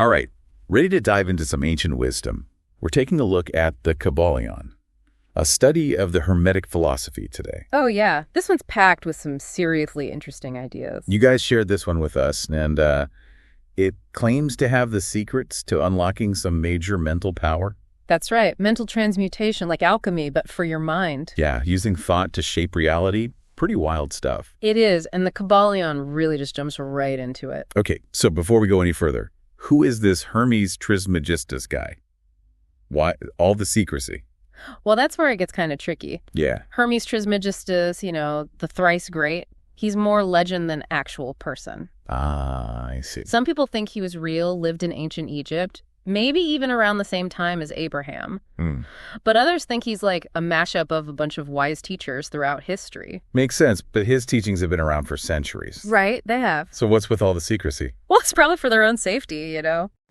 All right, ready to dive into some ancient wisdom. We're taking a look at the Kybalion, a study of the Hermetic philosophy today. Oh, yeah. This one's packed with some seriously interesting ideas. You guys shared this one with us, and it claims to have the secrets to unlocking some major mental power. That's right. Mental transmutation, like alchemy, but for your mind. Yeah, using thought to shape reality. Pretty wild stuff. It is, and the Kybalion really just jumps right into it. Okay, so before we go any further, who is this Hermes Trismegistus guy? Why all the secrecy? Well, that's where it gets kind of tricky. Yeah. Hermes Trismegistus, the thrice great, he's more legend than actual person. Ah, I see. Some people think he was real, lived in ancient Egypt, maybe even around the same time as Abraham. But others think he's like a mashup of a bunch of wise teachers throughout history. Makes sense, but his teachings have been around for centuries. Right, they have. So what's with all the secrecy? Well, it's probably for their own safety,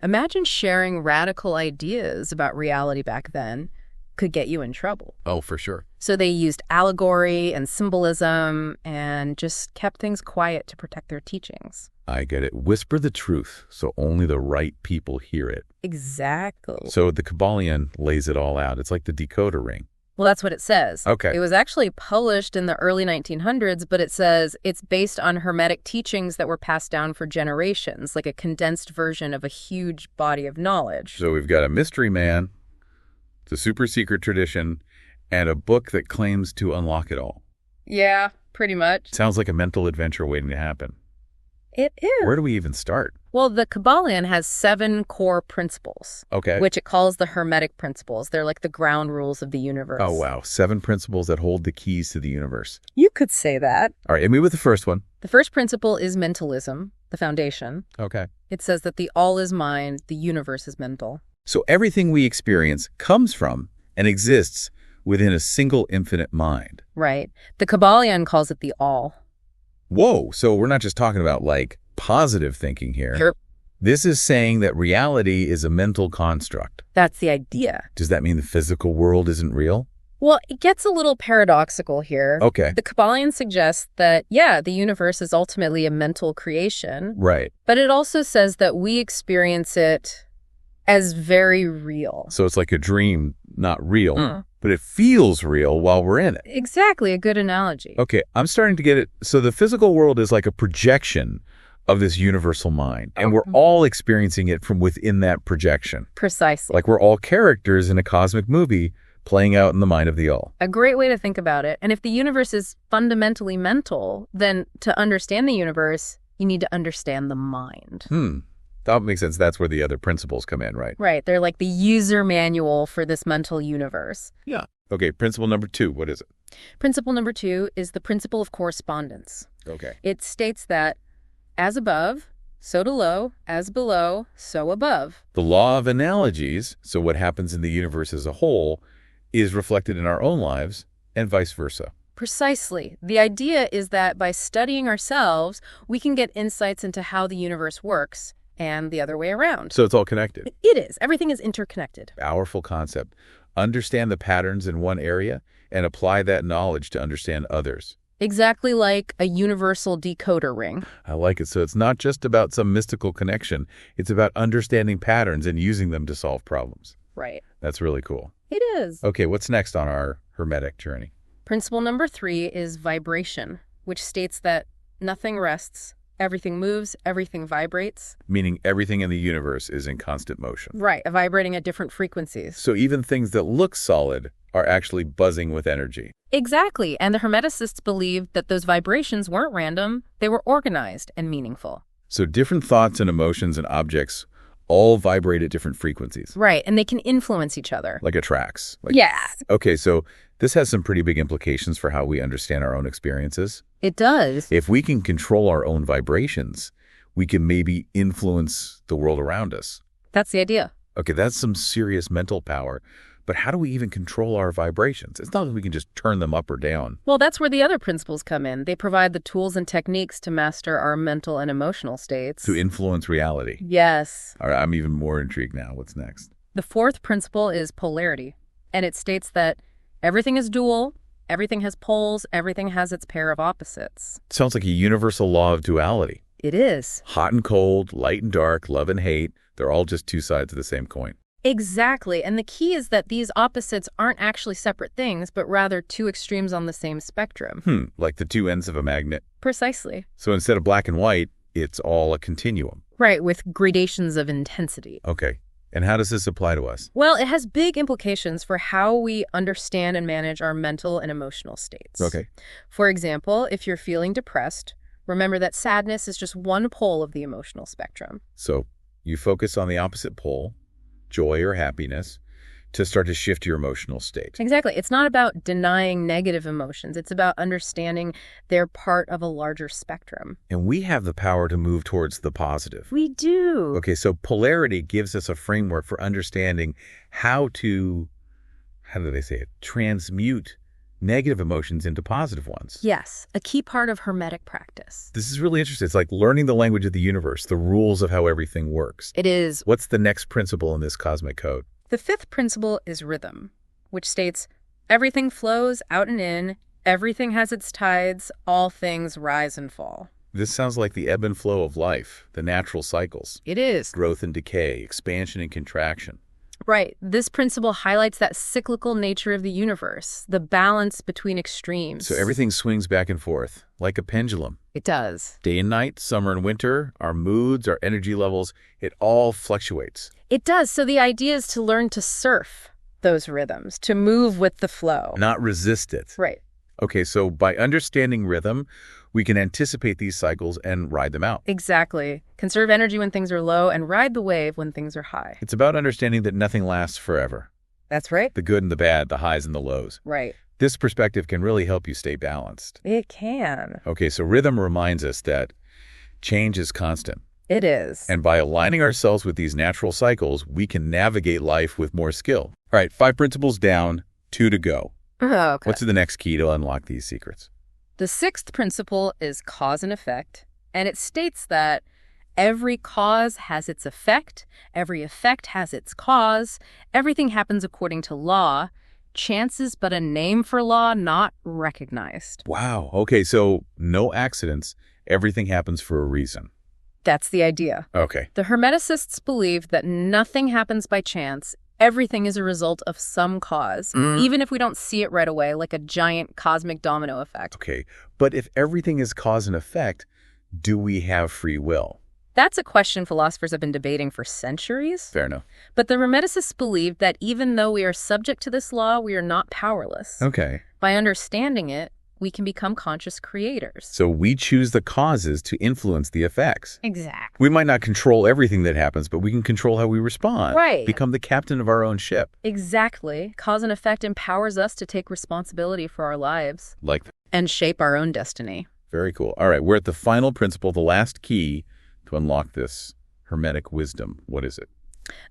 Imagine sharing radical ideas about reality back then could get you in trouble. Oh, for sure. So they used allegory and symbolism and just kept things quiet to protect their teachings. I get it. Whisper the truth so only the right people hear it. Exactly. So the Kybalion lays it all out. It's like the decoder ring. Well, that's what it says. Okay. It was actually published in the early 1900s, but it says it's based on Hermetic teachings that were passed down for generations, like a condensed version of a huge body of knowledge. So we've got a mystery man, the super secret tradition, and a book that claims to unlock it all. Yeah, pretty much. Sounds like a mental adventure waiting to happen. It is. Where do we even start? Well, the Kybalion has 7 core principles. Okay. Which it calls the Hermetic principles. They're like the ground rules of the universe. Oh, wow. 7 principles that hold the keys to the universe. You could say that. All right, hit me with the first one. The first principle is mentalism, the foundation. Okay. It says that the all is mind, the universe is mental. So everything we experience comes from and exists within a single infinite mind. Right. The Kybalion calls it the all. Whoa, so we're not just talking about, like, positive thinking here. Sure. This is saying that reality is a mental construct. That's the idea. Does that mean the physical world isn't real? Well, it gets a little paradoxical here. Okay. The Kybalion suggests that, the universe is ultimately a mental creation. Right. But it also says that we experience it as very real. So it's like a dream, not real, but it feels real while we're in it. Exactly, a good analogy. Okay, I'm starting to get it. So the physical world is like a projection of this universal mind, and we're all experiencing it from within that projection. Precisely. Like we're all characters in a cosmic movie playing out in the mind of the all. A great way to think about it. And if the universe is fundamentally mental, then to understand the universe, you need to understand the mind. That makes sense. That's where the other principles come in, right? Right. They're like the user manual for this mental universe. Yeah. Okay, principle number 2, what is it? Principle number 2 is the principle of correspondence. Okay. It states that as above, so below, as below, so above. The law of analogies, so what happens in the universe as a whole, is reflected in our own lives and vice versa. Precisely. The idea is that by studying ourselves, we can get insights into how the universe works and the other way around. So it's all connected. It is. Everything is interconnected. Powerful concept. Understand the patterns in one area and apply that knowledge to understand others. Exactly like a universal decoder ring. I like it. So it's not just about some mystical connection. It's about understanding patterns and using them to solve problems. Right. That's really cool. It is. Okay, what's next on our Hermetic journey? Principle number 3 is vibration, which states that nothing rests, everything moves, everything vibrates. Meaning everything in the universe is in constant motion. Right, vibrating at different frequencies. So even things that look solid are actually buzzing with energy. Exactly, and the Hermeticists believed that those vibrations weren't random, they were organized and meaningful. So different thoughts and emotions and objects all vibrate at different frequencies. Right, and they can influence each other. Like attracts. Okay, so this has some pretty big implications for how we understand our own experiences. It does. If we can control our own vibrations, we can maybe influence the world around us. That's the idea. Okay, that's some serious mental power. But how do we even control our vibrations? It's not that we can just turn them up or down. Well, that's where the other principles come in. They provide the tools and techniques to master our mental and emotional states. To influence reality. Yes. All right, I'm even more intrigued now. What's next? The 4th principle is polarity. And it states that everything is dual, everything has poles, everything has its pair of opposites. Sounds like a universal law of duality. It is. Hot and cold, light and dark, love and hate. They're all just two sides of the same coin. Exactly. And the key is that these opposites aren't actually separate things, but rather two extremes on the same spectrum. Like the two ends of a magnet. Precisely. So instead of black and white, it's all a continuum. Right, with gradations of intensity. Okay. And how does this apply to us? Well, it has big implications for how we understand and manage our mental and emotional states. Okay. For example, if you're feeling depressed, remember that sadness is just one pole of the emotional spectrum. So you focus on the opposite pole, joy or happiness, to start to shift your emotional state. Exactly. It's not about denying negative emotions. It's about understanding they're part of a larger spectrum. And we have the power to move towards the positive. We do. Okay, so polarity gives us a framework for understanding how do they say it, transmute negative emotions into positive ones. Yes, a key part of Hermetic practice. This is really interesting. It's like learning the language of the universe, the rules of how everything works. It is. What's the next principle in this cosmic code? The fifth principle is rhythm, which states, everything flows out and in, everything has its tides, all things rise and fall. This sounds like the ebb and flow of life, the natural cycles. It is. Growth and decay, expansion and contraction. Right. This principle highlights that cyclical nature of the universe, the balance between extremes. So everything swings back and forth, like a pendulum. It does. Day and night, summer and winter, our moods, our energy levels, it all fluctuates. It does. So the idea is to learn to surf those rhythms, to move with the flow. Not resist it. Right. Okay, so by understanding rhythm, we can anticipate these cycles and ride them out. Exactly. Conserve energy when things are low and ride the wave when things are high. It's about understanding that nothing lasts forever. That's right. The good and the bad, the highs and the lows. Right. This perspective can really help you stay balanced. It can. Okay, so rhythm reminds us that change is constant. It is. And by aligning ourselves with these natural cycles, we can navigate life with more skill. All right, 5 principles down, 2 to go. Okay. What's the next key to unlock these secrets? The sixth principle is cause and effect, and it states that every cause has its effect, every effect has its cause, everything happens according to law. Chance is but a name for law not recognized. Wow. Okay, so no accidents. Everything happens for a reason. That's the idea. Okay. The Hermeticists believe that nothing happens by chance. Everything is a result of some cause, even if we don't see it right away, like a giant cosmic domino effect. Okay, but if everything is cause and effect, do we have free will? That's a question philosophers have been debating for centuries. Fair enough. But the Hermeticists believe that even though we are subject to this law, we are not powerless. Okay. By understanding it, we can become conscious creators. So we choose the causes to influence the effects. Exactly. We might not control everything that happens, but we can control how we respond. Right. Become the captain of our own ship. Exactly. Cause and effect empowers us to take responsibility for our lives. Like that. And shape our own destiny. Very cool. All right, we're at the final principle, the last key to unlock this Hermetic wisdom. What is it?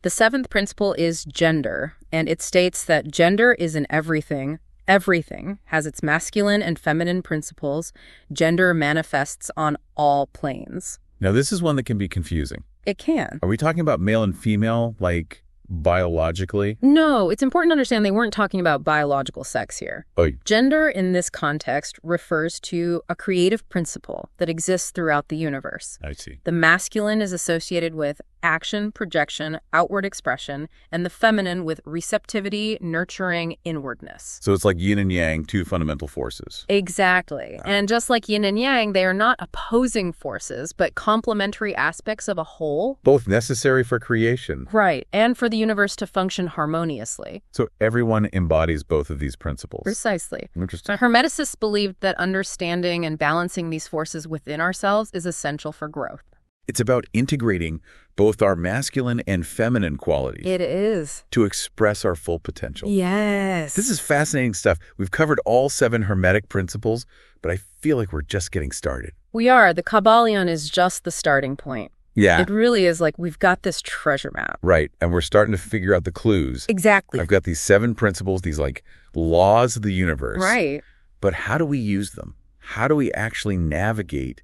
The seventh principle is gender, and it states that gender is in everything. Everything has its masculine and feminine principles. Gender manifests on all planes. Now, this is one that can be confusing. It can. Are we talking about male and female, like biologically? No, it's important to understand they weren't talking about biological sex here. Oh. Gender in this context refers to a creative principle that exists throughout the universe. I see. The masculine is associated with action, projection, outward expression, and the feminine with receptivity, nurturing, inwardness. So it's like yin and yang, two fundamental forces. Exactly. And just like yin and yang, they are not opposing forces, but complementary aspects of a whole. Both necessary for creation. Right. And for the universe to function harmoniously. So everyone embodies both of these principles. Precisely. Interesting. Hermeticists believed that understanding and balancing these forces within ourselves is essential for growth. It's about integrating both our masculine and feminine qualities. It is. To express our full potential. Yes. This is fascinating stuff. We've covered all 7 Hermetic principles, but I feel like we're just getting started. We are. The Kybalion is just the starting point. Yeah. It really is like we've got this treasure map. Right. And we're starting to figure out the clues. Exactly. I've got these 7 principles, these like laws of the universe. Right. But how do we use them? How do we actually navigate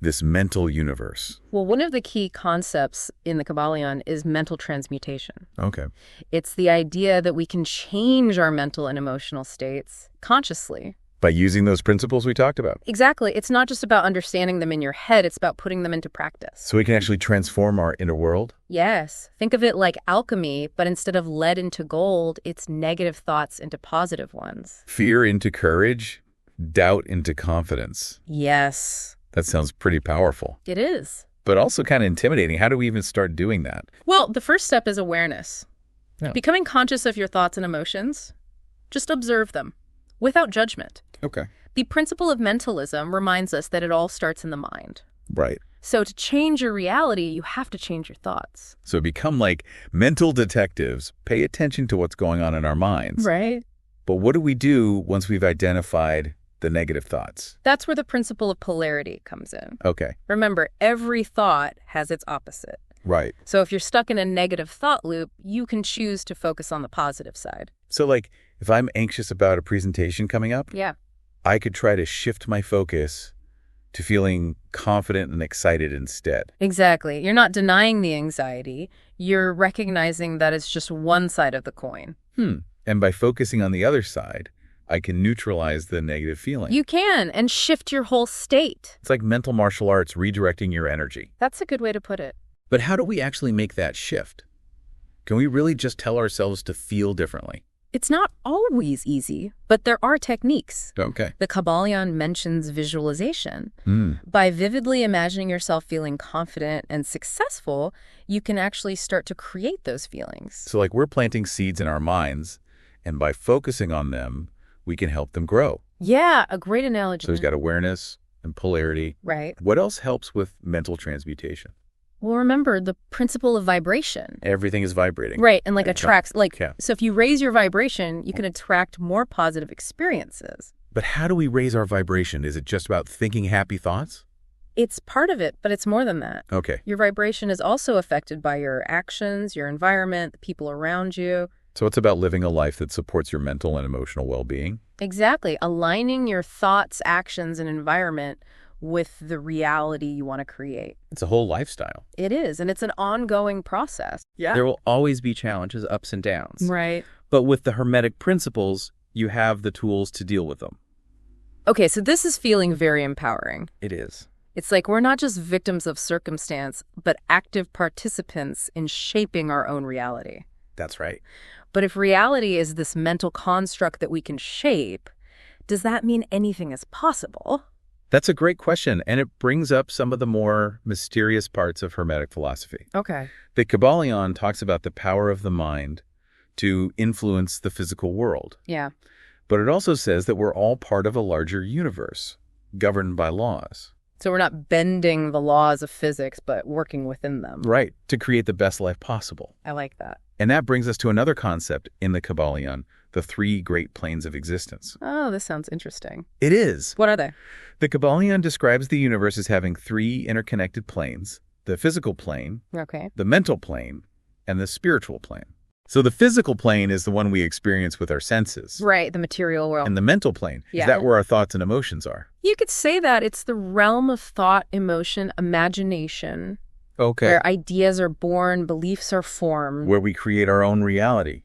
this mental universe? Well, one of the key concepts in the Kybalion is mental transmutation. Okay. It's the idea that we can change our mental and emotional states consciously By using those principles we talked about. Exactly. It's not just about understanding them in your head. It's about putting them into practice. So we can actually transform our inner world? Yes. Think of it like alchemy, but instead of lead into gold, it's negative thoughts into positive ones. Fear into courage, doubt into confidence. Yes. That sounds pretty powerful. It is. But also kind of intimidating. How do we even start doing that? Well, the first step is awareness. Yeah. Becoming conscious of your thoughts and emotions. Just observe them without judgment. Okay. The principle of mentalism reminds us that it all starts in the mind. Right. So to change your reality, you have to change your thoughts. So become like mental detectives, pay attention to what's going on in our minds. Right. But what do we do once we've identified the negative thoughts? That's where the principle of polarity comes in. Okay. Remember, every thought has its opposite. Right. So if you're stuck in a negative thought loop, you can choose to focus on the positive side. So like if I'm anxious about a presentation coming up, Yeah. I could try to shift my focus to feeling confident and excited instead. Exactly. You're not denying the anxiety. You're recognizing that it's just one side of the coin. And by focusing on the other side, I can neutralize the negative feeling. You can, and shift your whole state. It's like mental martial arts redirecting your energy. That's a good way to put it. But how do we actually make that shift? Can we really just tell ourselves to feel differently? It's not always easy, but there are techniques. Okay. The Kybalion mentions visualization. By vividly imagining yourself feeling confident and successful, you can actually start to create those feelings. So like we're planting seeds in our minds, and by focusing on them, we can help them grow. Yeah, a great analogy. So we've got awareness and polarity. Right. What else helps with mental transmutation? Well, remember the principle of vibration. Everything is vibrating. Right, and like attracts, Yeah. so if you raise your vibration, you can attract more positive experiences. But how do we raise our vibration? Is it just about thinking happy thoughts? It's part of it, but it's more than that. Okay. Your vibration is also affected by your actions, your environment, the people around you. So it's about living a life that supports your mental and emotional well-being? Exactly. Aligning your thoughts, actions, and environment with the reality you want to create. It's a whole lifestyle. It is, and it's an ongoing process. Yeah. There will always be challenges, ups and downs. Right. But with the Hermetic principles, you have the tools to deal with them. Okay, so this is feeling very empowering. It is. It's like we're not just victims of circumstance, but active participants in shaping our own reality. That's right. But if reality is this mental construct that we can shape, does that mean anything is possible? That's a great question, and it brings up some of the more mysterious parts of Hermetic philosophy. Okay. The Kybalion talks about the power of the mind to influence the physical world. Yeah. But it also says that we're all part of a larger universe, governed by laws. So we're not bending the laws of physics, but working within them. Right, to create the best life possible. I like that. And that brings us to another concept in the Kybalion, the three great planes of existence. Oh, this sounds interesting. It is. What are they? The Kybalion describes the universe as having three interconnected planes: the physical plane, Okay. the mental plane, and the spiritual plane. So the physical plane is the one we experience with our senses. Right, the material world. And the mental plane, Yeah. is that where our thoughts and emotions are? You could say that it's the realm of thought, emotion, imagination, Okay. where ideas are born, beliefs are formed. Where we create our own reality.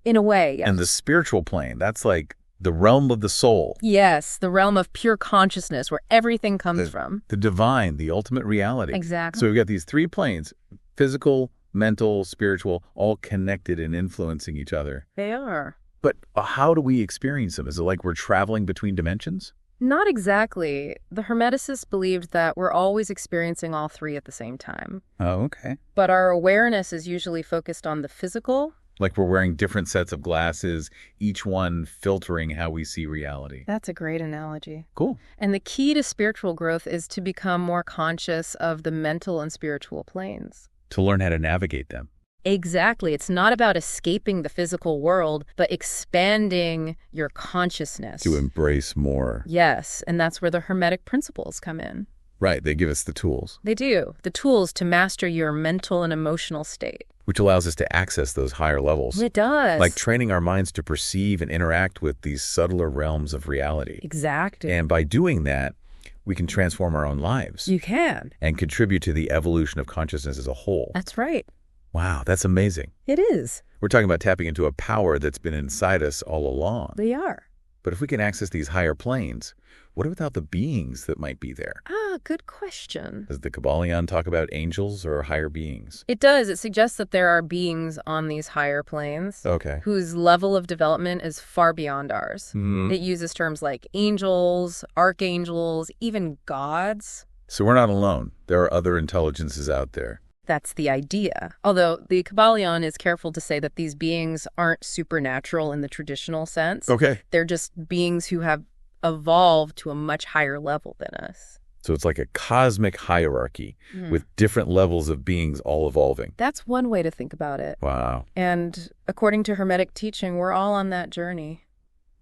In a way, yes. And the spiritual plane, that's like the realm of the soul. Yes, the realm of pure consciousness where everything comes from. The divine, the ultimate reality. Exactly. So we've got these three planes, physical, mental, spiritual, all connected and influencing each other. They are. But how do we experience them? Is it like we're traveling between dimensions? Not exactly. The Hermeticists believed that we're always experiencing all three at the same time. Oh, okay. But our awareness is usually focused on the physical. Like we're wearing different sets of glasses, each one filtering how we see reality. That's a great analogy. Cool. And the key to spiritual growth is to become more conscious of the mental and spiritual planes. To learn how to navigate them. Exactly. It's not about escaping the physical world, but expanding your consciousness. To embrace more. Yes, and that's where the Hermetic principles come in. Right, they give us the tools. They do. The tools to master your mental and emotional state. Which allows us to access those higher levels. It does. Like training our minds to perceive and interact with these subtler realms of reality. Exactly. And by doing that, we can transform our own lives. You can. And contribute to the evolution of consciousness as a whole. That's right. Wow, that's amazing. It is. We're talking about tapping into a power that's been inside us all along. They are. But if we can access these higher planes, what about the beings that might be there? Ah, good question. Does the Kybalion talk about angels or higher beings? It does. It suggests that there are beings on these higher planes Okay. whose level of development is far beyond ours. It uses terms like angels, archangels, even gods. So we're not alone. There are other intelligences out there. That's the idea. Although the Kybalion is careful to say that these beings aren't supernatural in the traditional sense. Okay. They're just beings who have evolved to a much higher level than us. So it's like a cosmic hierarchy with different levels of beings all evolving. That's one way to think about it. Wow. And according to Hermetic teaching, we're all on that journey.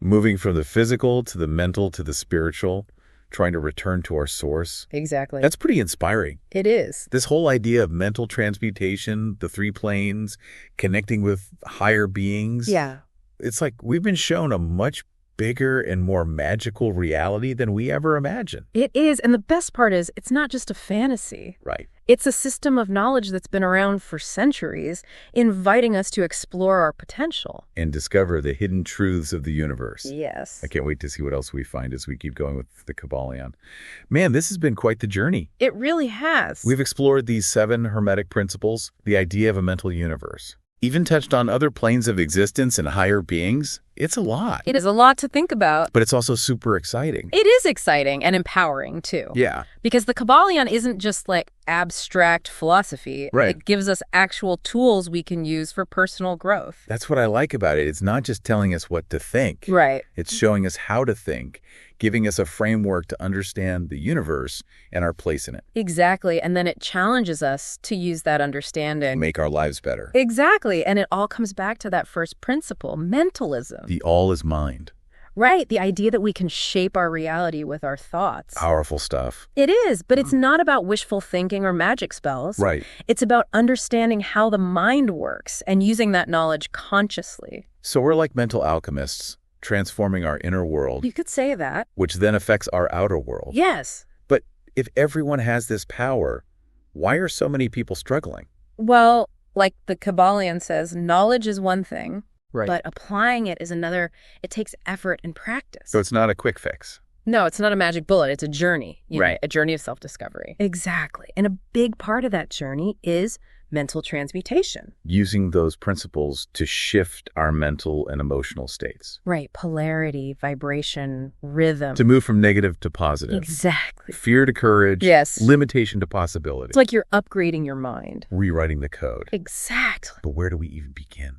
Moving from the physical to the mental to the spiritual, trying to return to our source. Exactly. That's pretty inspiring. It is. This whole idea of mental transmutation, the three planes, connecting with higher beings. Yeah. It's like we've been shown a much bigger and more magical reality than we ever imagined. It is. And the best part is it's not just a fantasy. Right. It's a system of knowledge that's been around for centuries, inviting us to explore our potential. And discover the hidden truths of the universe. Yes. I can't wait to see what else we find as we keep going with the Kybalion. Man, this has been quite the journey. It really has. We've explored these 7 Hermetic principles, the idea of a mental universe. Even touched on other planes of existence and higher beings. It's a lot. It is a lot to think about. But it's also super exciting. It is exciting and empowering, too. Yeah. Because the Kybalion isn't just like abstract philosophy. Right. It gives us actual tools we can use for personal growth. That's what I like about it. It's not just telling us what to think. Right. It's showing us how to think, giving us a framework to understand the universe and our place in it. Exactly. And then it challenges us to use that understanding. Make our lives better. Exactly. And it all comes back to that first principle, mentalism. The all is mind. Right. The idea that we can shape our reality with our thoughts. Powerful stuff. It is, but it's not about wishful thinking or magic spells. Right. It's about understanding how the mind works and using that knowledge consciously. So we're like mental alchemists, transforming our inner world, You could say that. which then affects our outer world. Yes. But if everyone has this power, why are so many people struggling? Well, like the Kybalion says, knowledge is one thing, Right. but applying it is another. It takes effort and practice. So it's not a quick fix. No, it's not a magic bullet. It's a journey, Right. A journey of self-discovery. Exactly. And a big part of that journey is mental transmutation. Using those principles to shift our mental and emotional states. Right. Polarity, vibration, rhythm. To move from negative to positive. Exactly. Fear to courage. Yes. Limitation to possibility. It's like you're upgrading your mind. Rewriting the code. Exactly. But where do we even begin?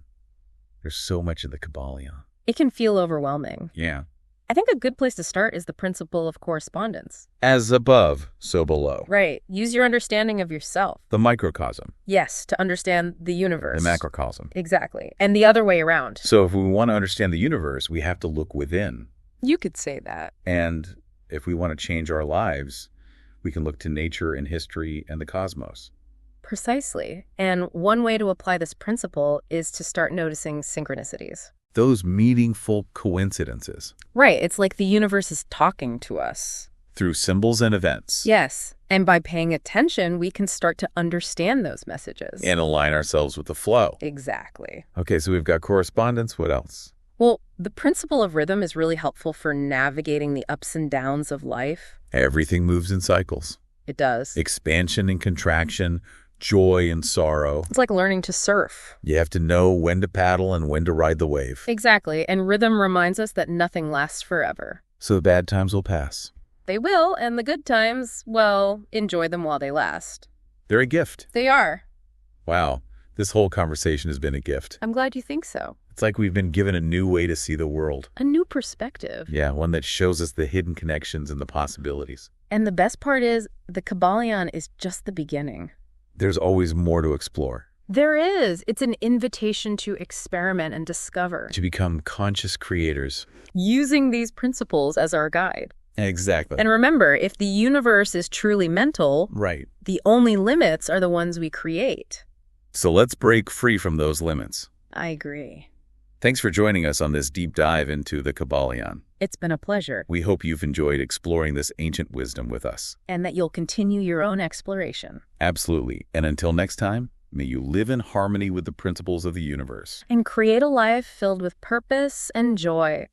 There's so much in the Kybalion. It can feel overwhelming. Yeah. I think a good place to start is the principle of correspondence. As above, so below. Right. Use your understanding of yourself. The microcosm. Yes, to understand the universe. The macrocosm. Exactly. And the other way around. So if we want to understand the universe, we have to look within. You could say that. And if we want to change our lives, we can look to nature and history and the cosmos. Precisely. And one way to apply this principle is to start noticing synchronicities. Those meaningful coincidences. Right. It's like the universe is talking to us. Through symbols and events. Yes. And by paying attention, we can start to understand those messages. And align ourselves with the flow. Exactly. Okay, so we've got correspondence. What else? Well, the principle of rhythm is really helpful for navigating the ups and downs of life. Everything moves in cycles. It does. Expansion and contraction, joy and sorrow. It's like learning to surf. You have to know when to paddle and when to ride the wave. Exactly. And rhythm reminds us that nothing lasts forever. So the bad times will pass. They will, and the good times, well, enjoy them while they last. They're a gift. They are. Wow, this whole conversation has been a gift. I'm glad you think so. It's like we've been given a new way to see the world. A new perspective. Yeah, one that shows us the hidden connections and the possibilities. And the best part is, the Kybalion is just the beginning. There's always more to explore. There is. It's an invitation to experiment and discover. To become conscious creators. Using these principles as our guide. Exactly. And remember, if the universe is truly mental, Right. the only limits are the ones we create. So let's break free from those limits. I agree. Thanks for joining us on this deep dive into the Kybalion. It's been a pleasure. We hope you've enjoyed exploring this ancient wisdom with us. And that you'll continue your own exploration. Absolutely. And until next time, may you live in harmony with the principles of the universe. And create a life filled with purpose and joy.